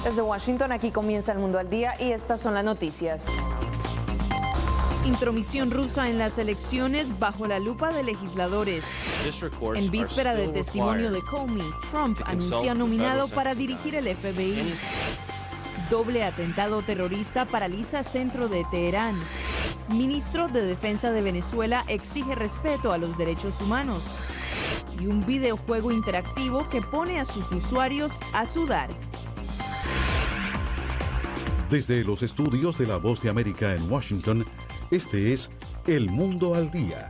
Desde Washington, aquí comienza El Mundo al Día y estas son las noticias. Intromisión rusa en las elecciones bajo la lupa de legisladores. En víspera del testimonio de Comey, Trump anuncia nominado para dirigir el FBI. Doble atentado terrorista paraliza centro de Teherán. Ministro de Defensa de Venezuela exige respeto a los derechos humanos. Y un videojuego interactivo que pone a sus usuarios a sudar. Desde los estudios de La Voz de América en Washington, este es El Mundo al Día.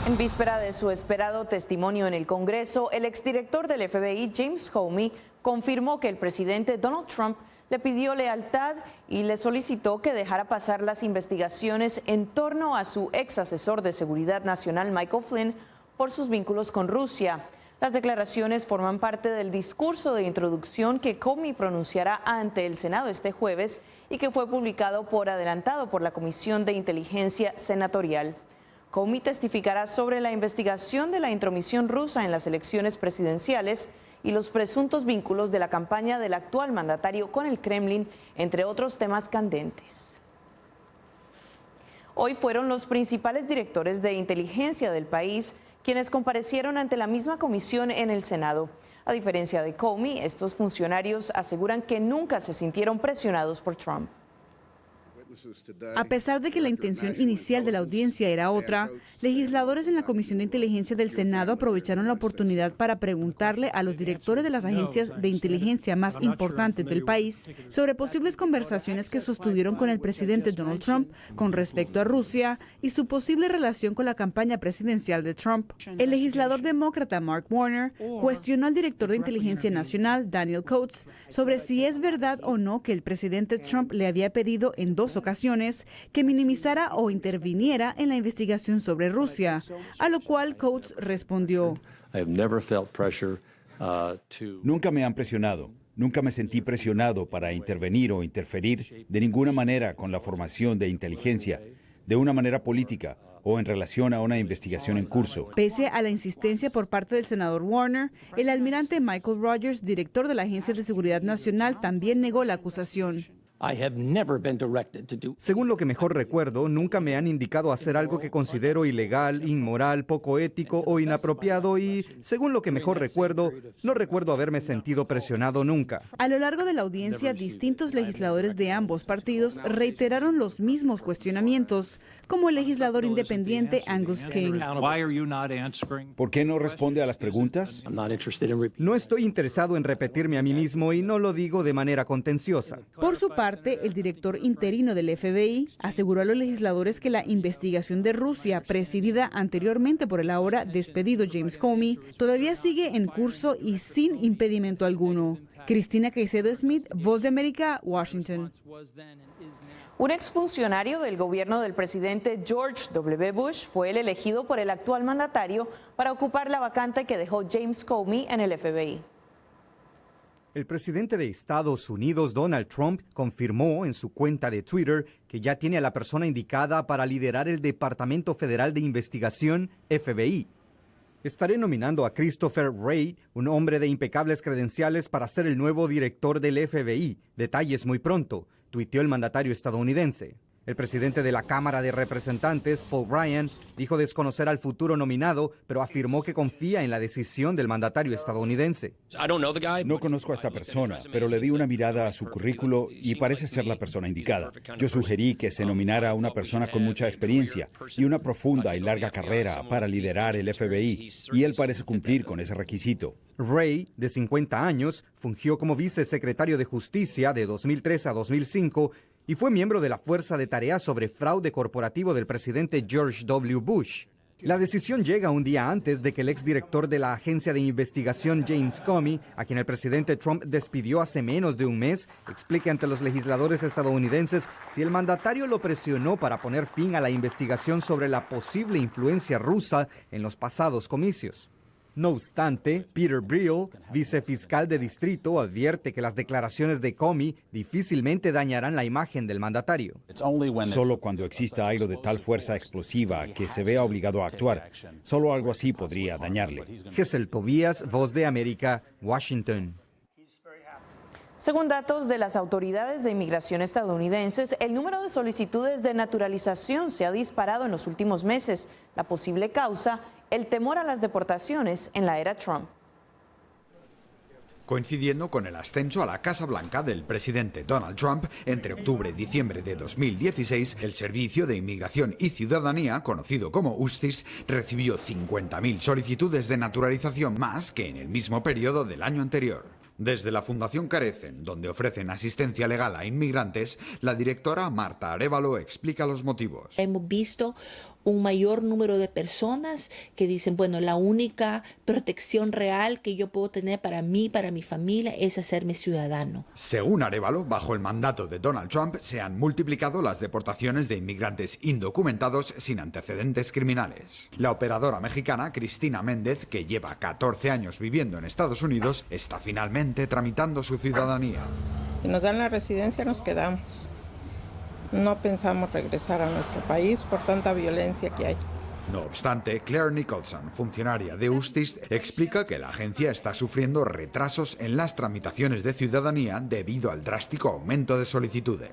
En víspera de su esperado testimonio en el Congreso, el exdirector del FBI, James Comey, confirmó que el presidente Donald Trump le pidió lealtad y le solicitó que dejara pasar las investigaciones en torno a su ex asesor de seguridad nacional, Michael Flynn, por sus vínculos con Rusia. Las declaraciones forman parte del discurso de introducción que Comey pronunciará ante el Senado este jueves y que fue publicado por adelantado por la Comisión de Inteligencia Senatorial. Comey testificará sobre la investigación de la intromisión rusa en las elecciones presidenciales y los presuntos vínculos de la campaña del actual mandatario con el Kremlin, entre otros temas candentes. Hoy fueron los principales directores de inteligencia del país quienes comparecieron ante la misma comisión en el Senado. A diferencia de Comey, estos funcionarios aseguran que nunca se sintieron presionados por Trump. A pesar de que la intención inicial de la audiencia era otra, legisladores en la Comisión de Inteligencia del Senado aprovecharon la oportunidad para preguntarle a los directores de las agencias de inteligencia más importantes del país sobre posibles conversaciones que sostuvieron con el presidente Donald Trump con respecto a Rusia y su posible relación con la campaña presidencial de Trump. El legislador demócrata Mark Warner cuestionó al director de Inteligencia Nacional, Daniel Coats, sobre si es verdad o no que el presidente Trump le había pedido en dos ocasiones que minimizara o interviniera en la investigación sobre Rusia, a lo cual Coats respondió: Nunca me han presionado. Nunca me sentí presionado para intervenir o interferir de ninguna manera con la formación de inteligencia, de una manera política o en relación a una investigación en curso. Pese a la insistencia por parte del senador Warner, el almirante Michael Rogers, director de la Agencia de Seguridad Nacional, también negó la acusación. Según lo que mejor recuerdo, nunca me han indicado hacer algo que considero ilegal, inmoral, poco ético o inapropiado y, según lo que mejor recuerdo, no recuerdo haberme sentido presionado nunca. A lo largo de la audiencia, distintos legisladores de ambos partidos reiteraron los mismos cuestionamientos, como el legislador independiente Angus King. ¿Por qué no responde a las preguntas? No estoy interesado en repetirme a mí mismo y no lo digo de manera contenciosa. Por su parte, el director interino del FBI aseguró a los legisladores que la investigación de Rusia, presidida anteriormente por el ahora despedido James Comey, todavía sigue en curso y sin impedimento alguno. Cristina Caicedo Smith, Voz de América, Washington. Un exfuncionario del gobierno del presidente George W. Bush fue el elegido por el actual mandatario para ocupar la vacante que dejó James Comey en el FBI. El presidente de Estados Unidos, Donald Trump, confirmó en su cuenta de Twitter que ya tiene a la persona indicada para liderar el Departamento Federal de Investigación, FBI. Estaré nominando a Christopher Wray, un hombre de impecables credenciales, para ser el nuevo director del FBI. Detalles muy pronto, tuiteó el mandatario estadounidense. El presidente de la Cámara de Representantes, Paul Ryan, dijo desconocer al futuro nominado, pero afirmó que confía en la decisión del mandatario estadounidense. No conozco a esta persona, pero le di una mirada a su currículo y parece ser la persona indicada. Yo sugerí que se nominara a una persona con mucha experiencia y una profunda y larga carrera para liderar el FBI, y él parece cumplir con ese requisito. Wray, de 50 años, fungió como vicesecretario de Justicia de 2003 a 2005 y fue miembro de la Fuerza de Tareas sobre Fraude Corporativo del presidente George W. Bush. La decisión llega un día antes de que el exdirector de la agencia de investigación James Comey, a quien el presidente Trump despidió hace menos de un mes, explique ante los legisladores estadounidenses si el mandatario lo presionó para poner fin a la investigación sobre la posible influencia rusa en los pasados comicios. No obstante, Peter Brill, vicefiscal de distrito, advierte que las declaraciones de Comey difícilmente dañarán la imagen del mandatario. Solo cuando exista algo de tal fuerza explosiva que se vea obligado a actuar, solo algo así podría dañarle. Gesell Tobías, Voz de América, Washington. Según datos de las autoridades de inmigración estadounidenses, el número de solicitudes de naturalización se ha disparado en los últimos meses. La posible causa, el temor a las deportaciones en la era Trump. Coincidiendo con el ascenso a la Casa Blanca del presidente Donald Trump, entre octubre y diciembre de 2016, el Servicio de Inmigración y Ciudadanía, conocido como USCIS, recibió 50.000 solicitudes de naturalización más que en el mismo periodo del año anterior. Desde la Fundación Carecen, donde ofrecen asistencia legal a inmigrantes, la directora Marta Arévalo explica los motivos. Hemos visto un mayor número de personas que dicen, bueno, la única protección real que yo puedo tener para mí, para mi familia, es hacerme ciudadano. Según Arévalo, bajo el mandato de Donald Trump, se han multiplicado las deportaciones de inmigrantes indocumentados sin antecedentes criminales. La operadora mexicana Cristina Méndez, que lleva 14 años viviendo en Estados Unidos, está finalmente tramitando su ciudadanía. Si nos dan la residencia, nos quedamos. No pensamos regresar a nuestro país por tanta violencia que hay. No obstante, Claire Nicholson, funcionaria de USCIS, explica que la agencia está sufriendo retrasos en las tramitaciones de ciudadanía debido al drástico aumento de solicitudes.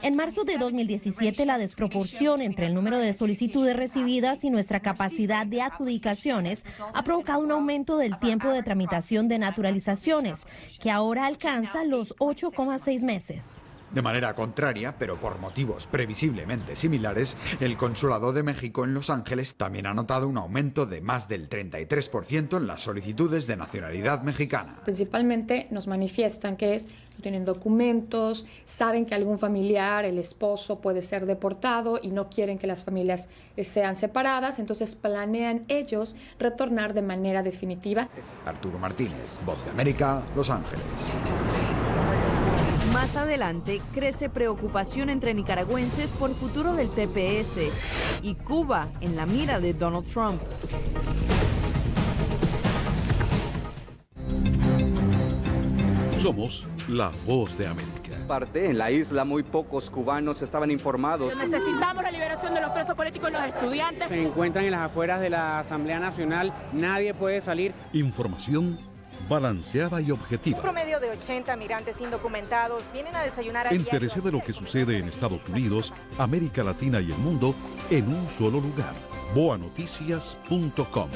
En marzo de 2017, la desproporción entre el número de solicitudes recibidas y nuestra capacidad de adjudicaciones ha provocado un aumento del tiempo de tramitación de naturalizaciones, que ahora alcanza los 8,6 meses. De manera contraria, pero por motivos previsiblemente similares, el Consulado de México en Los Ángeles también ha notado un aumento de más del 33% en las solicitudes de nacionalidad mexicana. Principalmente nos manifiestan que no tienen documentos, saben que algún familiar, el esposo, puede ser deportado y no quieren que las familias sean separadas, entonces planean ellos retornar de manera definitiva. Arturo Martínez, Voz de América, Los Ángeles. Más adelante, crece preocupación entre nicaragüenses por el futuro del TPS y Cuba en la mira de Donald Trump. Somos la Voz de América. En la isla muy pocos cubanos estaban informados. Necesitamos la liberación de los presos políticos y los estudiantes. Se encuentran en las afueras de la Asamblea Nacional, nadie puede salir. Información balanceada y objetiva. Un promedio de 80 migrantes indocumentados vienen a desayunar. Entérese de lo que sucede en Estados Unidos, América Latina y el mundo en un solo lugar. boanoticias.com.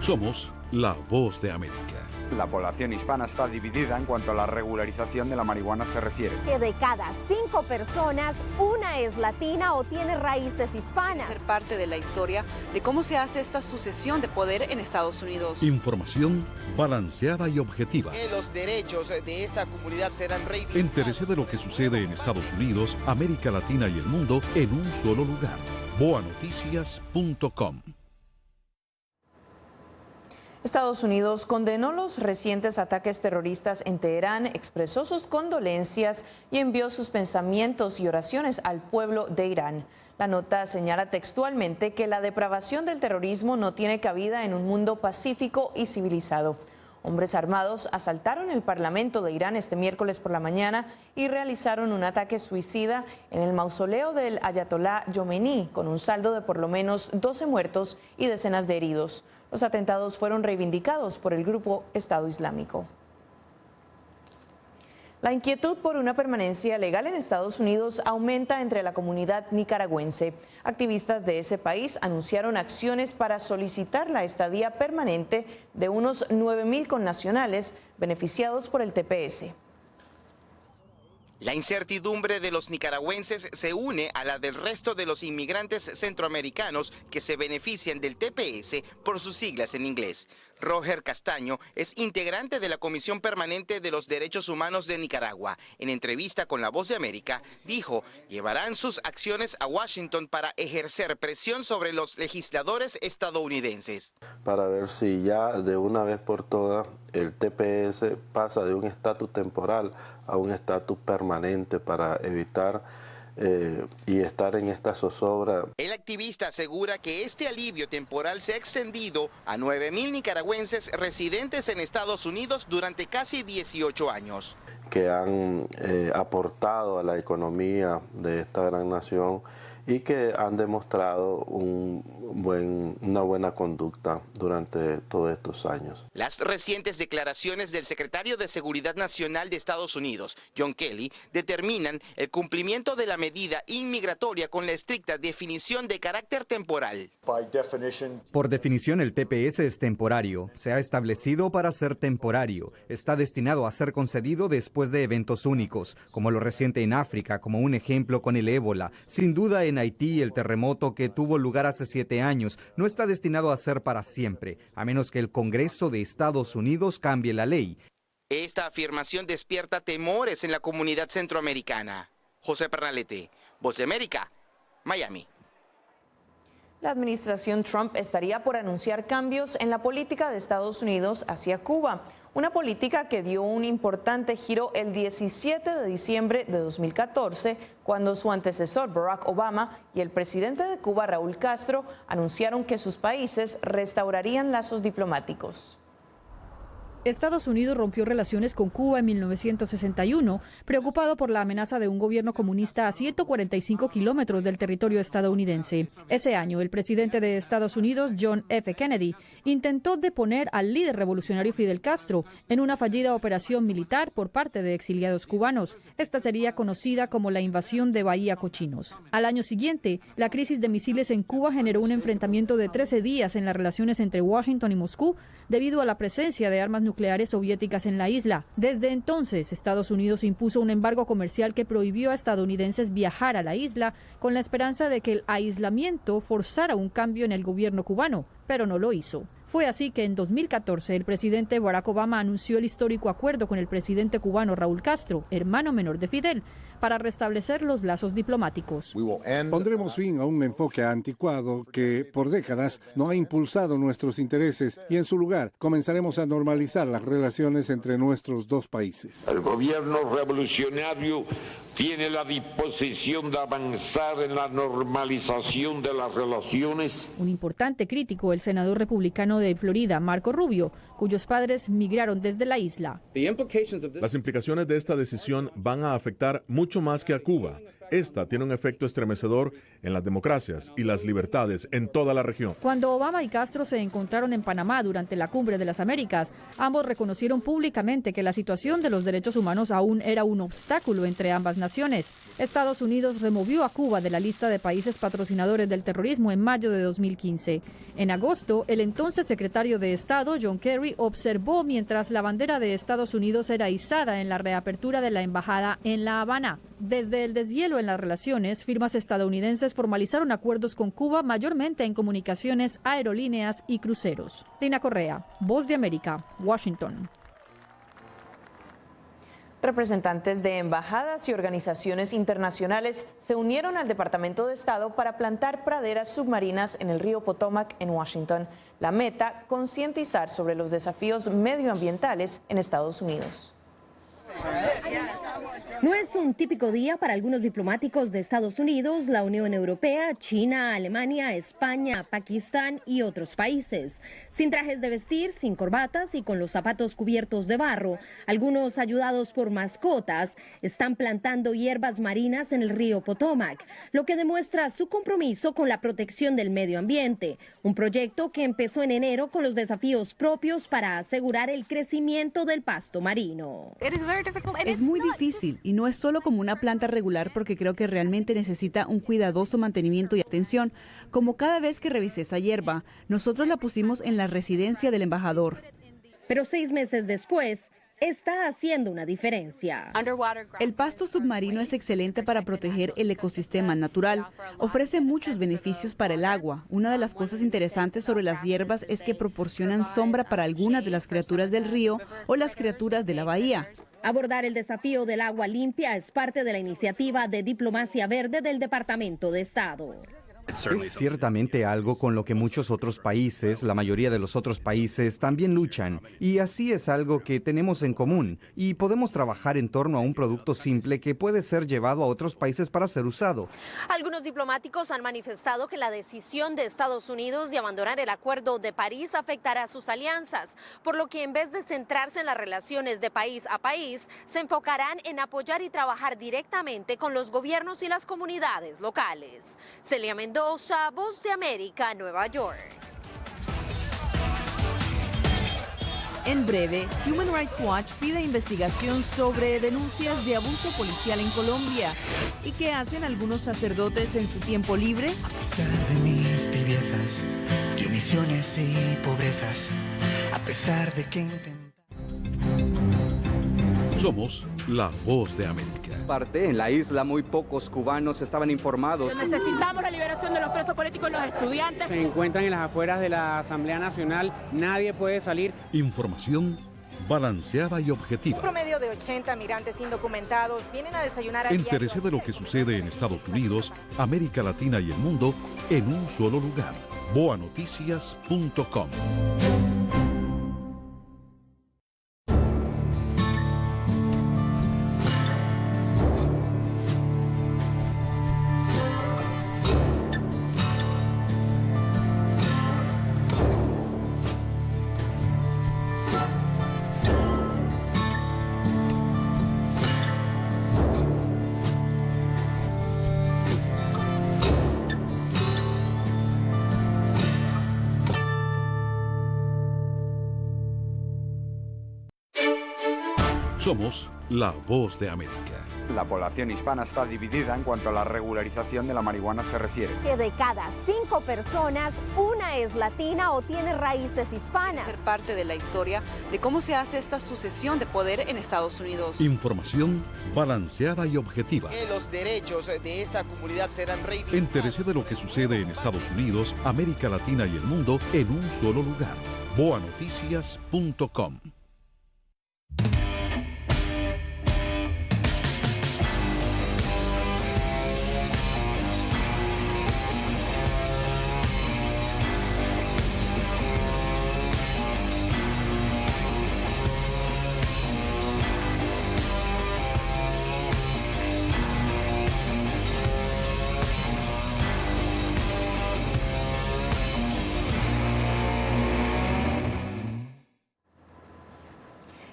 Somos la Voz de América. La población hispana está dividida en cuanto a la regularización de la marihuana se refiere. Que de cada 5 personas, una es latina o tiene raíces hispanas. Ser parte de la historia de cómo se hace esta sucesión de poder en Estados Unidos. Información balanceada y objetiva. Que los derechos de esta comunidad serán reivindicados. Entérese de lo que sucede en Estados Unidos, América Latina y el mundo en un solo lugar. boanoticias.com. Estados Unidos condenó los recientes ataques terroristas en Teherán, expresó sus condolencias y envió sus pensamientos y oraciones al pueblo de Irán. La nota señala textualmente que la depravación del terrorismo no tiene cabida en un mundo pacífico y civilizado. Hombres armados asaltaron el Parlamento de Irán este miércoles por la mañana y realizaron un ataque suicida en el mausoleo del Ayatolá Khomeini, con un saldo de por lo menos 12 muertos y decenas de heridos. Los atentados fueron reivindicados por el grupo Estado Islámico. La inquietud por una permanencia legal en Estados Unidos aumenta entre la comunidad nicaragüense. Activistas de ese país anunciaron acciones para solicitar la estadía permanente de unos 9,000 connacionales beneficiados por el TPS. La incertidumbre de los nicaragüenses se une a la del resto de los inmigrantes centroamericanos que se benefician del TPS por sus siglas en inglés. Roger Castaño es integrante de la Comisión Permanente de los Derechos Humanos de Nicaragua. En entrevista con La Voz de América, dijo, llevarán sus acciones a Washington para ejercer presión sobre los legisladores estadounidenses. Para ver si ya de una vez por todas el TPS pasa de un estatus temporal a un estatus permanente para evitar y estar en esta zozobra. El activista asegura que este alivio temporal se ha extendido a 9,000 nicaragüenses residentes en Estados Unidos durante casi 18 años. Que han aportado a la economía de esta gran nación y que han demostrado una buena conducta durante todos estos años. Las recientes declaraciones del secretario de Seguridad Nacional de Estados Unidos, John Kelly, determinan el cumplimiento de la medida inmigratoria con la estricta definición de carácter temporal. Por definición, el TPS es temporario. Se ha establecido para ser temporario. Está destinado a ser concedido después de eventos únicos, como lo reciente en África, como un ejemplo con el ébola. Sin duda, en Haití, el terremoto que tuvo lugar hace 7 años no está destinado a ser para siempre, a menos que el Congreso de Estados Unidos cambie la ley. Esta afirmación despierta temores en la comunidad centroamericana. José Pernalete, Voz de América, Miami. La administración Trump estaría por anunciar cambios en la política de Estados Unidos hacia Cuba, una política que dio un importante giro el 17 de diciembre de 2014, cuando su antecesor Barack Obama y el presidente de Cuba, Raúl Castro, anunciaron que sus países restaurarían lazos diplomáticos. Estados Unidos rompió relaciones con Cuba en 1961, preocupado por la amenaza de un gobierno comunista a 145 kilómetros del territorio estadounidense. Ese año, el presidente de Estados Unidos, John F. Kennedy, intentó deponer al líder revolucionario Fidel Castro en una fallida operación militar por parte de exiliados cubanos. Esta sería conocida como la invasión de Bahía Cochinos. Al año siguiente, la crisis de misiles en Cuba generó un enfrentamiento de 13 días en las relaciones entre Washington y Moscú debido a la presencia de armas nucleares soviéticas en la isla. Desde entonces, Estados Unidos impuso un embargo comercial que prohibió a estadounidenses viajar a la isla con la esperanza de que el aislamiento forzara un cambio en el gobierno cubano, pero no lo hizo. Fue así que en 2014 el presidente Barack Obama anunció el histórico acuerdo con el presidente cubano Raúl Castro, hermano menor de Fidel, para restablecer los lazos diplomáticos. Pondremos fin a un enfoque anticuado que por décadas no ha impulsado nuestros intereses y en su lugar comenzaremos a normalizar las relaciones entre nuestros dos países. El gobierno revolucionario tiene la disposición de avanzar en la normalización de las relaciones. Un importante crítico, el senador republicano de Florida, Marco Rubio, cuyos padres migraron desde la isla. Las implicaciones de esta decisión van a afectar mucho más que a Cuba. Esta tiene un efecto estremecedor en las democracias y las libertades en toda la región. Cuando Obama y Castro se encontraron en Panamá durante la Cumbre de las Américas, ambos reconocieron públicamente que la situación de los derechos humanos aún era un obstáculo entre ambas naciones. Estados Unidos removió a Cuba de la lista de países patrocinadores del terrorismo en mayo de 2015. En agosto, el entonces secretario de Estado, John Kerry, observó mientras la bandera de Estados Unidos era izada en la reapertura de la embajada en La Habana. Desde el deshielo en las relaciones, firmas estadounidenses formalizaron acuerdos con Cuba mayormente en comunicaciones, aerolíneas y cruceros. Lina Correa, Voz de América, Washington. Representantes de embajadas y organizaciones internacionales se unieron al Departamento de Estado para plantar praderas submarinas en el río Potomac en Washington. La meta, concientizar sobre los desafíos medioambientales en Estados Unidos. No es un típico día para algunos diplomáticos de Estados Unidos, la Unión Europea, China, Alemania, España, Pakistán y otros países. Sin trajes de vestir, sin corbatas y con los zapatos cubiertos de barro, algunos ayudados por mascotas están plantando hierbas marinas en el río Potomac, lo que demuestra su compromiso con la protección del medio ambiente, un proyecto que empezó en enero con los desafíos propios para asegurar el crecimiento del pasto marino. Es muy difícil y no es solo como una planta regular, porque creo que realmente necesita un cuidadoso mantenimiento y atención, como cada vez que revisé esa hierba. Nosotros la pusimos en la residencia del embajador. Pero 6 meses después, está haciendo una diferencia. El pasto submarino es excelente para proteger el ecosistema natural. Ofrece muchos beneficios para el agua. Una de las cosas interesantes sobre las hierbas es que proporcionan sombra para algunas de las criaturas del río o las criaturas de la bahía. Abordar el desafío del agua limpia es parte de la iniciativa de diplomacia verde del Departamento de Estado. Es ciertamente algo con lo que muchos otros países, la mayoría de los otros países, también luchan. Y así es algo que tenemos en común. Y podemos trabajar en torno a un producto simple que puede ser llevado a otros países para ser usado. Algunos diplomáticos han manifestado que la decisión de Estados Unidos de abandonar el Acuerdo de París afectará sus alianzas, por lo que en vez de centrarse en las relaciones de país a país, se enfocarán en apoyar y trabajar directamente con los gobiernos y las comunidades locales. Celia Mendoza, Voz de América, Nueva York. En breve, Human Rights Watch pide investigación sobre denuncias de abuso policial en Colombia. ¿Y qué hacen algunos sacerdotes en su tiempo libre? A pesar de mis tibiezas, de omisiones y pobrezas, a pesar de que Somos la Voz de América. En la isla muy pocos cubanos estaban informados. Necesitamos la liberación de los presos políticos y los estudiantes. Se encuentran en las afueras de la Asamblea Nacional, nadie puede salir. Información balanceada y objetiva. Un promedio de 80 migrantes indocumentados vienen a desayunar a diario. Entérese de lo que sucede en Estados Unidos, América Latina y el mundo en un solo lugar. boanoticias.com. Somos la Voz de América. La población hispana está dividida en cuanto a la regularización de la marihuana se refiere. Que de cada 5 personas, una es latina o tiene raíces hispanas. Ser parte de la historia de cómo se hace esta sucesión de poder en Estados Unidos. Información balanceada y objetiva. Que los derechos de esta comunidad serán reivindicados. Entérese de lo que sucede en Estados Unidos, América Latina y el mundo en un solo lugar. boanoticias.com.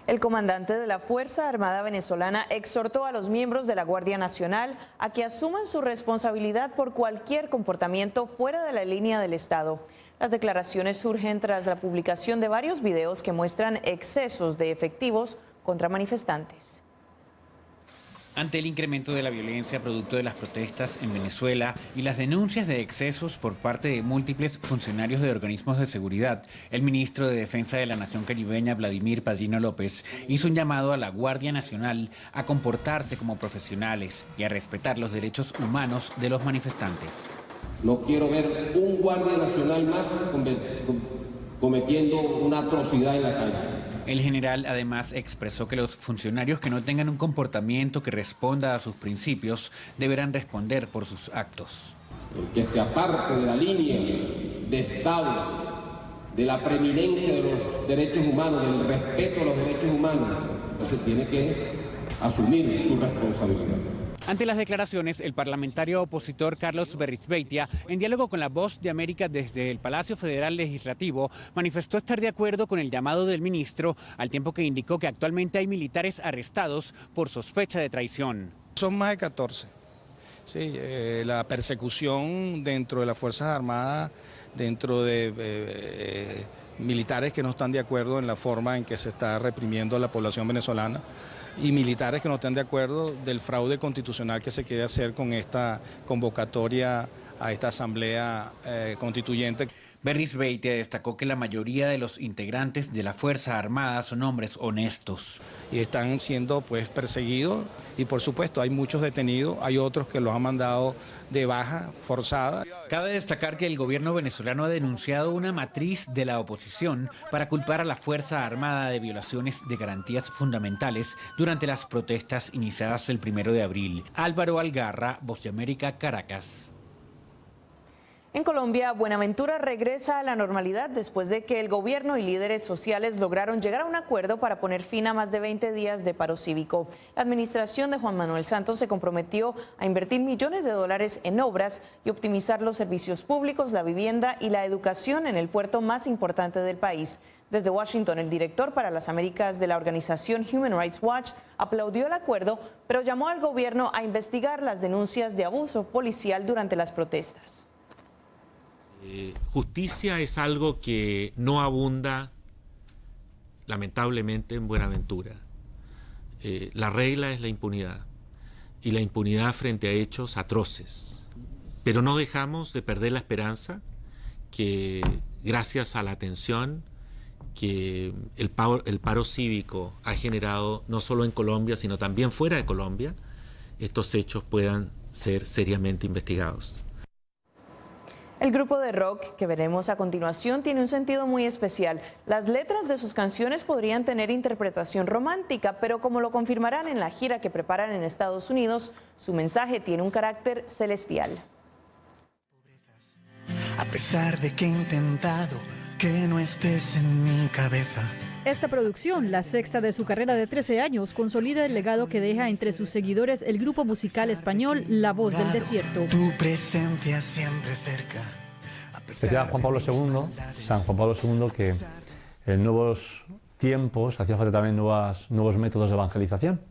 El comandante de la Fuerza Armada venezolana exhortó a los miembros de la Guardia Nacional a que asuman su responsabilidad por cualquier comportamiento fuera de la línea del Estado. Las declaraciones surgen tras la publicación de varios videos que muestran excesos de efectivos contra manifestantes. Ante el incremento de la violencia producto de las protestas en Venezuela y las denuncias de excesos por parte de múltiples funcionarios de organismos de seguridad, el ministro de Defensa de la Nación Caribeña, Vladimir Padrino López, hizo un llamado a la Guardia Nacional a comportarse como profesionales y a respetar los derechos humanos de los manifestantes. No quiero ver un guardia nacional más cometiendo una atrocidad en la calle. El general además expresó que los funcionarios que no tengan un comportamiento que responda a sus principios deberán responder por sus actos. El que se aparte de la línea de Estado, de la preeminencia de los derechos humanos, del respeto a los derechos humanos, entonces tiene que asumir su responsabilidad. Ante las declaraciones, el parlamentario opositor Carlos Berrizbeitia, en diálogo con La Voz de América desde el Palacio Federal Legislativo, manifestó estar de acuerdo con el llamado del ministro, al tiempo que indicó que actualmente hay militares arrestados por sospecha de traición. Son más de 14. Sí, la persecución dentro de las Fuerzas Armadas, dentro de militares que no están de acuerdo en la forma en que se está reprimiendo a la población venezolana, y militares que no están de acuerdo del fraude constitucional que se quiere hacer con esta convocatoria a esta asamblea constituyente. Berrizbeitia destacó que la mayoría de los integrantes de la Fuerza Armada son hombres honestos. Y están siendo pues perseguidos y por supuesto hay muchos detenidos, hay otros que los han mandado de baja forzada. Cabe destacar que el gobierno venezolano ha denunciado una matriz de la oposición para culpar a la Fuerza Armada de violaciones de garantías fundamentales durante las protestas iniciadas el 1 de abril. Álvaro Algarra, Voz de América, Caracas. En Colombia, Buenaventura regresa a la normalidad después de que el gobierno y líderes sociales lograron llegar a un acuerdo para poner fin a más de 20 días de paro cívico. La administración de Juan Manuel Santos se comprometió a invertir millones de dólares en obras y optimizar los servicios públicos, la vivienda y la educación en el puerto más importante del país. Desde Washington, el director para las Américas de la organización Human Rights Watch aplaudió el acuerdo, pero llamó al gobierno a investigar las denuncias de abuso policial durante las protestas. Justicia es algo que no abunda, lamentablemente, en Buenaventura. La regla es la impunidad, y la impunidad frente a hechos atroces. Pero no dejamos de perder la esperanza que, gracias a la atención que el paro cívico ha generado, no solo en Colombia, sino también fuera de Colombia, estos hechos puedan ser seriamente investigados. El grupo de rock que veremos a continuación tiene un sentido muy especial. Las letras de sus canciones podrían tener interpretación romántica, pero como lo confirmarán en la gira que preparan en Estados Unidos, su mensaje tiene un carácter celestial. A pesar de que he intentado que no estés en mi cabeza. Esta producción, la sexta de su carrera de 13 años, consolida el legado que deja entre sus seguidores el grupo musical español La Voz del Desierto. Tu presencia siempre cerca. Decía Juan Pablo II, San Juan Pablo II, que en nuevos tiempos hacía falta también nuevos métodos de evangelización.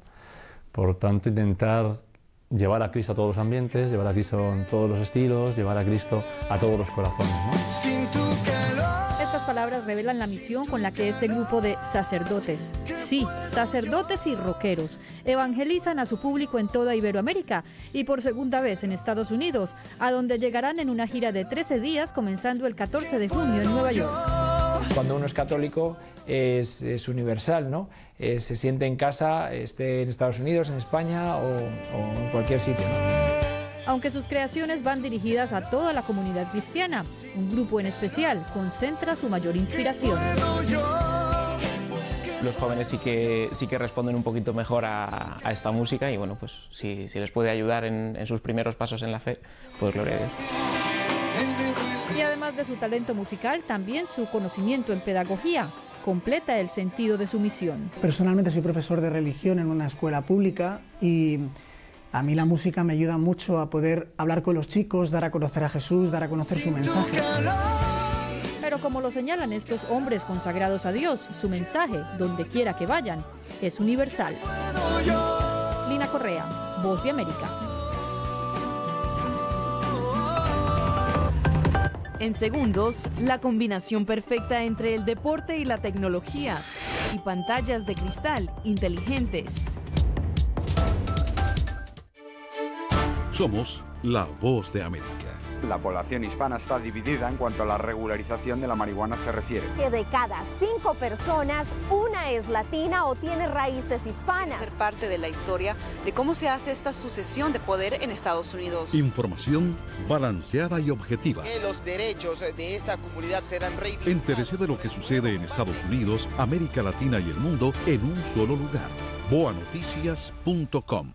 Por tanto, intentar llevar a Cristo a todos los ambientes, llevar a Cristo en todos los estilos, llevar a Cristo a todos los corazones, ¿no? Estas palabras revelan la misión con la que este grupo de sacerdotes, sí, sacerdotes y rockeros, evangelizan a su público en toda Iberoamérica y por segunda vez en Estados Unidos, a donde llegarán en una gira de 13 días comenzando el 14 de junio en Nueva York. Cuando uno es católico es universal, ¿no? Se siente en casa, esté en Estados Unidos, en España o en cualquier sitio, ¿no? Aunque sus creaciones van dirigidas a toda la comunidad cristiana, un grupo en especial concentra su mayor inspiración. Los jóvenes sí que responden un poquito mejor a esta música y bueno, pues si les puede ayudar en sus primeros pasos en la fe, pues gloria a Dios. Y además de su talento musical, también su conocimiento en pedagogía completa el sentido de su misión. Personalmente soy profesor de religión en una escuela pública y a mí la música me ayuda mucho a poder hablar con los chicos, dar a conocer a Jesús, dar a conocer su mensaje. Pero como lo señalan estos hombres consagrados a Dios, su mensaje, donde quiera que vayan, es universal. Lina Correa, Voz de América. En segundos, la combinación perfecta entre el deporte y la tecnología y pantallas de cristal inteligentes. Somos la Voz de América. La población hispana está dividida en cuanto a la regularización de la marihuana se refiere. Que de cada 5 personas, una es latina o tiene raíces hispanas. Ser parte de la historia de cómo se hace esta sucesión de poder en Estados Unidos. Información balanceada y objetiva. Que los derechos de esta comunidad serán reivindicados. Entérese de lo que sucede en Estados Unidos, América Latina y el mundo en un solo lugar. boanoticias.com.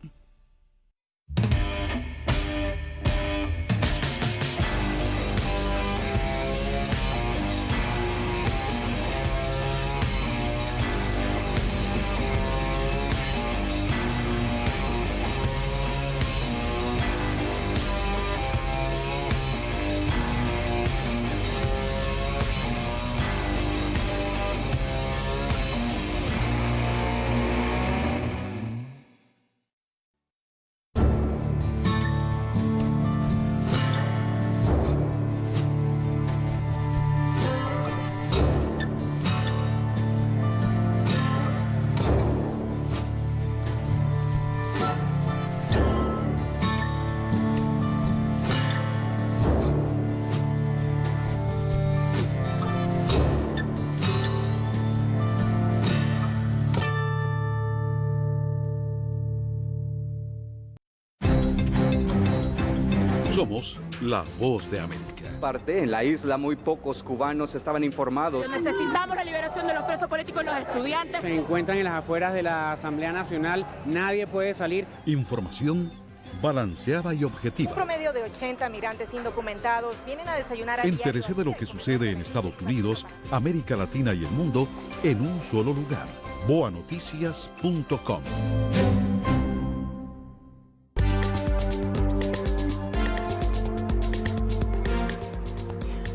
Somos la voz de América. En la isla muy pocos cubanos estaban informados. Necesitamos la liberación de los presos políticos y los estudiantes. Se encuentran en las afueras de la Asamblea Nacional, nadie puede salir. Información balanceada y Un objetiva. promedio de 80 migrantes indocumentados vienen a desayunar a diario. Entérese de lo que sucede en Estados Unidos, América Latina y el mundo en un solo lugar. boanoticias.com.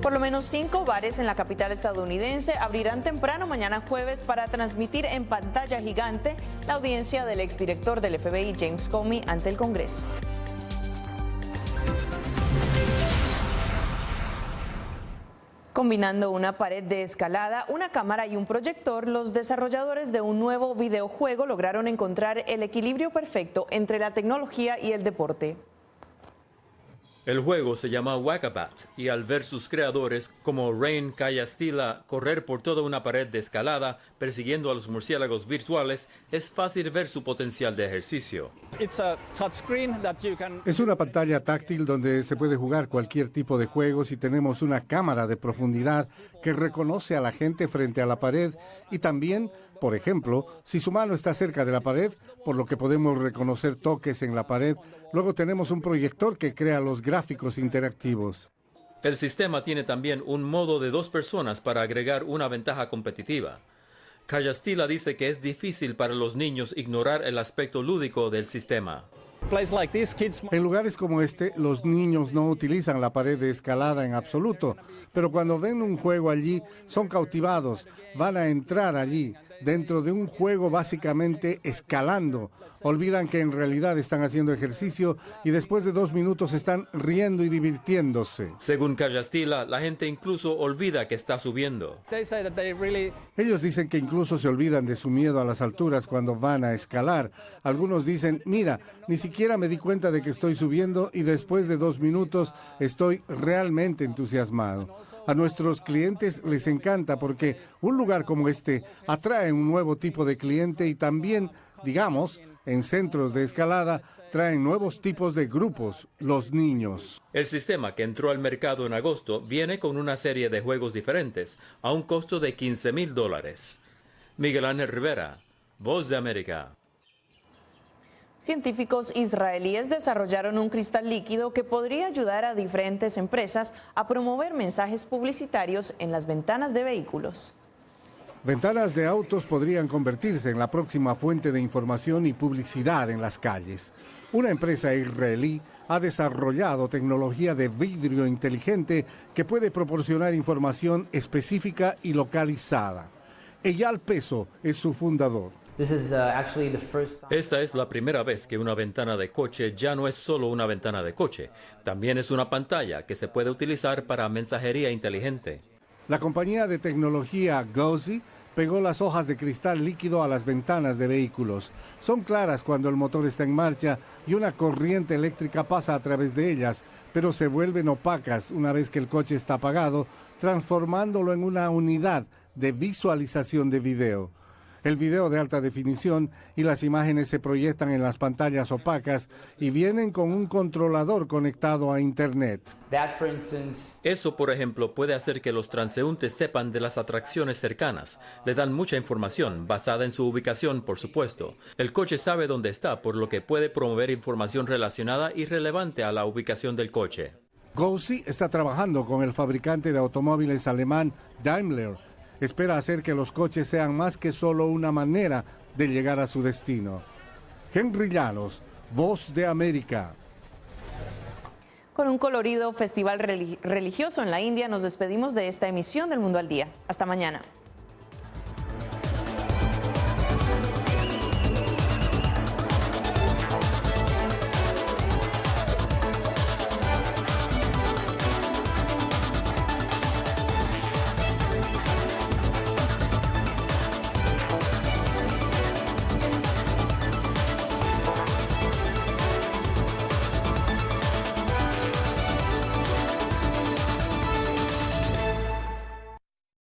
Por lo menos 5 bares en la capital estadounidense abrirán temprano mañana jueves para transmitir en pantalla gigante la audiencia del exdirector del FBI, James Comey, ante el Congreso. Combinando una pared de escalada, una cámara y un proyector, los desarrolladores de un nuevo videojuego lograron encontrar el equilibrio perfecto entre la tecnología y el deporte. El juego se llama Whack-A-Bat y al ver sus creadores como Rain Cayastila correr por toda una pared de escalada persiguiendo a los murciélagos virtuales, es fácil ver su potencial de ejercicio. Es una pantalla táctil donde se puede jugar cualquier tipo de juegos y tenemos una cámara de profundidad que reconoce a la gente frente a la pared y también, por ejemplo, si su mano está cerca de la pared, por lo que podemos reconocer toques en la pared. Luego tenemos un proyector que crea los gráficos interactivos. El sistema tiene también un modo de 2 personas para agregar una ventaja competitiva. Cayastila dice que es difícil para los niños ignorar el aspecto lúdico del sistema. En lugares como este, los niños no utilizan la pared de escalada en absoluto, pero cuando ven un juego allí, son cautivados, van a entrar allí, dentro de un juego básicamente escalando. Olvidan que en realidad están haciendo ejercicio y después de 2 minutos están riendo y divirtiéndose. Según Cayastila, la gente incluso olvida que está subiendo. Ellos dicen que incluso se olvidan de su miedo a las alturas cuando van a escalar. Algunos dicen, mira, ni siquiera me di cuenta de que estoy subiendo y después de 2 minutos estoy realmente entusiasmado. A nuestros clientes les encanta porque un lugar como este atrae un nuevo tipo de cliente y también, digamos, en centros de escalada traen nuevos tipos de grupos, los niños. El sistema, que entró al mercado en agosto, viene con una serie de juegos diferentes a un costo de $15,000. Miguel Ángel Rivera, Voz de América. Científicos israelíes desarrollaron un cristal líquido que podría ayudar a diferentes empresas a promover mensajes publicitarios en las ventanas de vehículos. Ventanas de autos podrían convertirse en la próxima fuente de información y publicidad en las calles. Una empresa israelí ha desarrollado tecnología de vidrio inteligente que puede proporcionar información específica y localizada. Eyal Peso es su fundador. Esta es la primera vez que una ventana de coche ya no es solo una ventana de coche, también es una pantalla que se puede utilizar para mensajería inteligente. La compañía de tecnología Gauzy pegó las hojas de cristal líquido a las ventanas de vehículos. Son claras cuando el motor está en marcha y una corriente eléctrica pasa a través de ellas, pero se vuelven opacas una vez que el coche está apagado, transformándolo en una unidad de visualización de video. El video de alta definición y las imágenes se proyectan en las pantallas opacas y vienen con un controlador conectado a Internet. Eso, por ejemplo, puede hacer que los transeúntes sepan de las atracciones cercanas. Le dan mucha información, basada en su ubicación, por supuesto. El coche sabe dónde está, por lo que puede promover información relacionada y relevante a la ubicación del coche. Gauzy está trabajando con el fabricante de automóviles alemán Daimler. Espera hacer que los coches sean más que solo una manera de llegar a su destino. Henry Llanos, Voz de América. Con un colorido festival religioso en la India, nos despedimos de esta emisión del Mundo al Día. Hasta mañana.